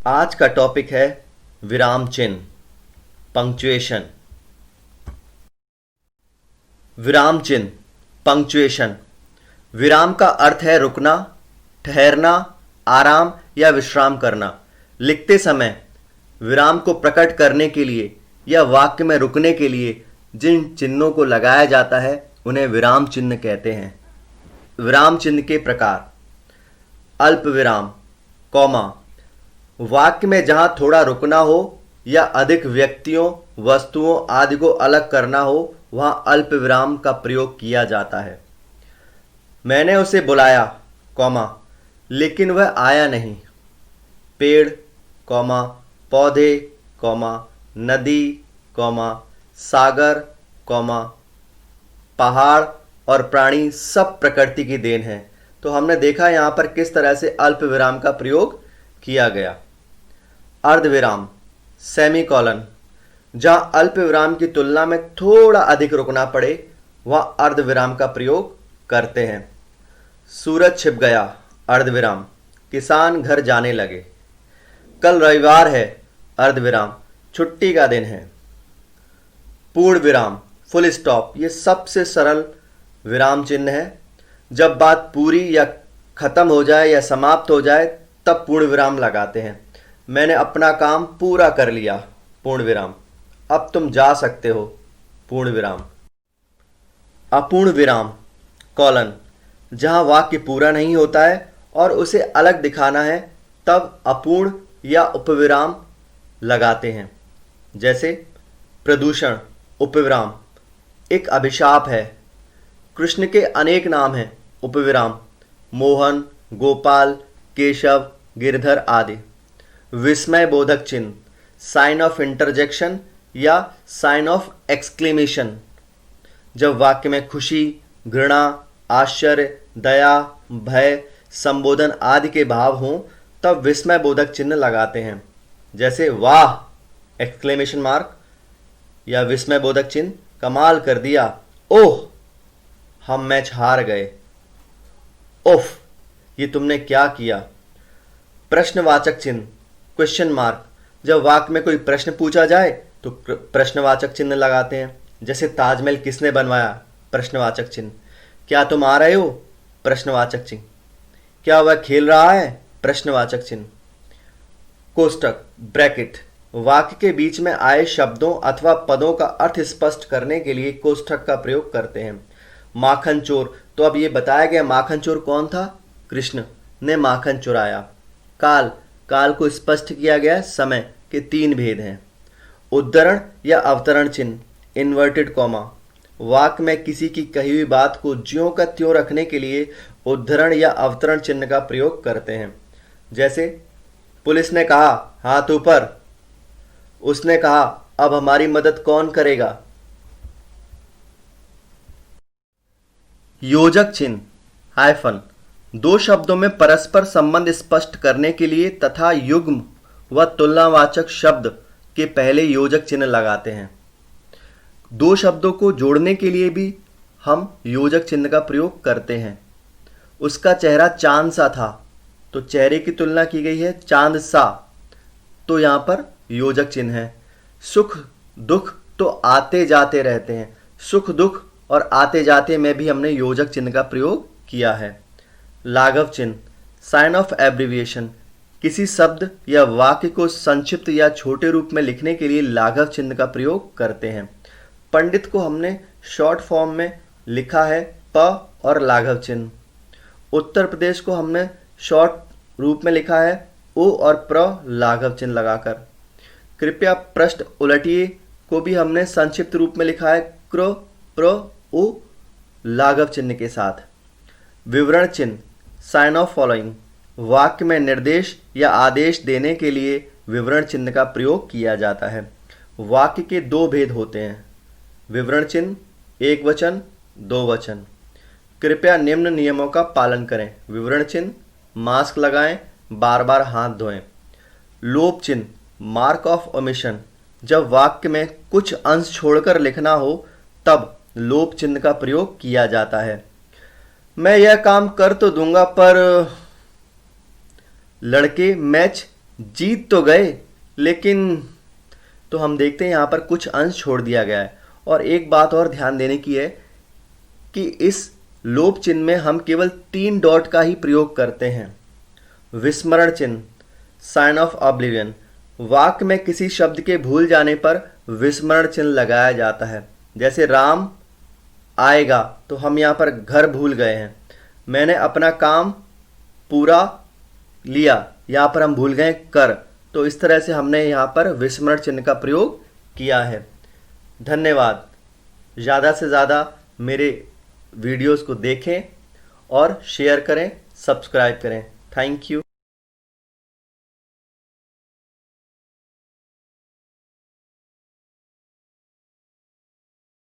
आज का टॉपिक है विराम चिन्ह, पंक्चुएशन। विराम चिन्ह, पंक्चुएशन। विराम का अर्थ है रुकना, ठहरना, आराम या विश्राम करना। लिखते समय विराम को प्रकट करने के लिए या वाक्य में रुकने के लिए जिन चिन्हों को लगाया जाता है उन्हें विराम चिन्ह कहते हैं। विराम चिन्ह के प्रकार: अल्प विराम, कॉमा। वाक्य में जहां थोड़ा रुकना हो या अधिक व्यक्तियों, वस्तुओं आदि को अलग करना हो वहां अल्प विराम का प्रयोग किया जाता है। मैंने उसे बुलाया, कॉमा, लेकिन वह आया नहीं। पेड़, कॉमा, पौधे, कॉमा, नदी, कॉमा, सागर, कॉमा, पहाड़ और प्राणी सब प्रकृति की देन है। तो हमने देखा यहां पर किस तरह से अल्प विराम का प्रयोग किया गया। अर्धविराम, सेमीकोलन। जहां अल्प विराम की तुलना में थोड़ा अधिक रुकना पड़े वहां अर्धविराम का प्रयोग करते हैं। सूरज छिप गया, अर्धविराम। किसान घर जाने लगे। कल रविवार है, अर्धविराम, छुट्टी का दिन है। पूर्ण विराम, फुल स्टॉप। ये सबसे सरल विराम चिन्ह है। जब बात पूरी या खत्म हो जाए या समाप्त हो जाए तब पूर्ण विराम लगाते हैं। मैंने अपना काम पूरा कर लिया, पूर्ण विराम। अब तुम जा सकते हो, पूर्ण विराम। अपूर्ण विराम, कॉलन। जहां वाक्य पूरा नहीं होता है और उसे अलग दिखाना है तब अपूर्ण या उपविराम लगाते हैं। जैसे प्रदूषण, उपविराम, एक अभिशाप है। कृष्ण के अनेक नाम हैं, उपविराम, मोहन, गोपाल, केशव, गिरधर आदि। विस्मय बोधक चिन्ह, साइन ऑफ इंटरजेक्शन या साइन ऑफ एक्सक्लेमेशन। जब वाक्य में खुशी, घृणा, आश्चर्य, दया, भय, संबोधन आदि के भाव हों तब विस्मय बोधक चिन्ह लगाते हैं। जैसे वाह, एक्सक्लेमेशन मार्क, या विस्मय बोधक चिन्ह, कमाल कर दिया, ओह, हम मैच हार गए, उफ, ये तुमने क्या किया। प्रश्नवाचक चिन्ह, क्वेश्चन मार्क। जब वाक्य में कोई प्रश्न पूछा जाए तो प्रश्नवाचक चिन्ह लगाते हैं। जैसे ताजमहल किसने बनवाया, प्रश्नवाचक चिन्ह। क्या तुम आ रहे हो, प्रश्नवाचक चिन्ह। क्या वह खेल रहा है, प्रश्नवाचक चिन्ह। कोष्टक, ब्रैकेट। वाक्य के बीच में आए शब्दों अथवा पदों का अर्थ स्पष्ट करने के लिए कोष्टक का प्रयोग करते हैं। माखन चोर, तो अब ये बताया गया माखन चोर कौन था, कृष्ण ने माखन चुराया। काल, काल को स्पष्ट किया गया समय के 3 भेद हैं। उद्धरण या अवतरण चिन्ह, इन्वर्टेड कॉमा। वाक्य में किसी की कही हुई बात को ज्यों का त्यों रखने के लिए उद्धरण या अवतरण चिन्ह का प्रयोग करते हैं। जैसे पुलिस ने कहा हाथ ऊपर, उसने कहा अब हमारी मदद कौन करेगा। योजक चिन्ह, हाइफन। 2 शब्दों में परस्पर संबंध स्पष्ट करने के लिए तथा युग्म व तुलनावाचक शब्द के पहले योजक चिन्ह लगाते हैं। 2 शब्दों को जोड़ने के लिए भी हम योजक चिन्ह का प्रयोग करते हैं। उसका चेहरा चांद सा था तो चेहरे की तुलना की गई है चांद सा, तो यहां पर योजक चिन्ह है। सुख दुख तो आते जाते रहते हैं। सुख दुख और आते जाते में भी हमने योजक चिन्ह का प्रयोग किया है। लाघव चिन्ह, साइन ऑफ एब्रिविएशन। किसी शब्द या वाक्य को संक्षिप्त या छोटे रूप में लिखने के लिए लाघव चिन्ह का प्रयोग करते हैं। पंडित को हमने शॉर्ट फॉर्म में लिखा है प और लाघव चिन्ह। उत्तर प्रदेश को हमने शॉर्ट रूप में लिखा है ओ और प्र लाघव चिन्ह लगाकर। कृपया पृष्ठ उलटिए को भी हमने संक्षिप्त रूप में लिखा है क्र प्र ओ लाघव चिन्ह के साथ। विवरण चिन्ह, साइन ऑफ फॉलोइंग। वाक्य में निर्देश या आदेश देने के लिए विवरण चिन्ह का प्रयोग किया जाता है। वाक्य के 2 भेद होते हैं, विवरण चिन्ह, एक वचन, 2 वचन। कृपया निम्न नियमों का पालन करें। विवरण चिन्ह, मास्क लगाएं, बार बार हाथ धोएं। लोप चिन्ह, मार्क ऑफ ओमिशन। जब वाक्य में कुछ अंश छोड़कर लिखना हो तब लोप चिन्ह का प्रयोग किया जाता है। मैं यह काम कर तो दूंगा पर लड़के मैच जीत तो गए, लेकिन तो हम देखते हैं यहाँ पर कुछ अंश छोड़ दिया गया है। और एक बात और ध्यान देने की है कि इस लोप चिन्ह में हम केवल 3 डॉट का ही प्रयोग करते हैं। विस्मरण चिन्ह, साइन ऑफ ऑब्लिवियन, वाक्य में किसी शब्द के भूल जाने पर विस्मरण चिन्ह लगाया जाता है। जैसे राम आएगा, तो हम यहाँ पर घर भूल गए हैं। मैंने अपना काम पूरा लिया, यहाँ पर हम भूल गए कर। तो इस तरह से हमने यहाँ पर विस्मरण चिन्ह का प्रयोग किया है। धन्यवाद। ज़्यादा से ज़्यादा मेरे वीडियोस को देखें और शेयर करें, सब्सक्राइब करें। Thank you.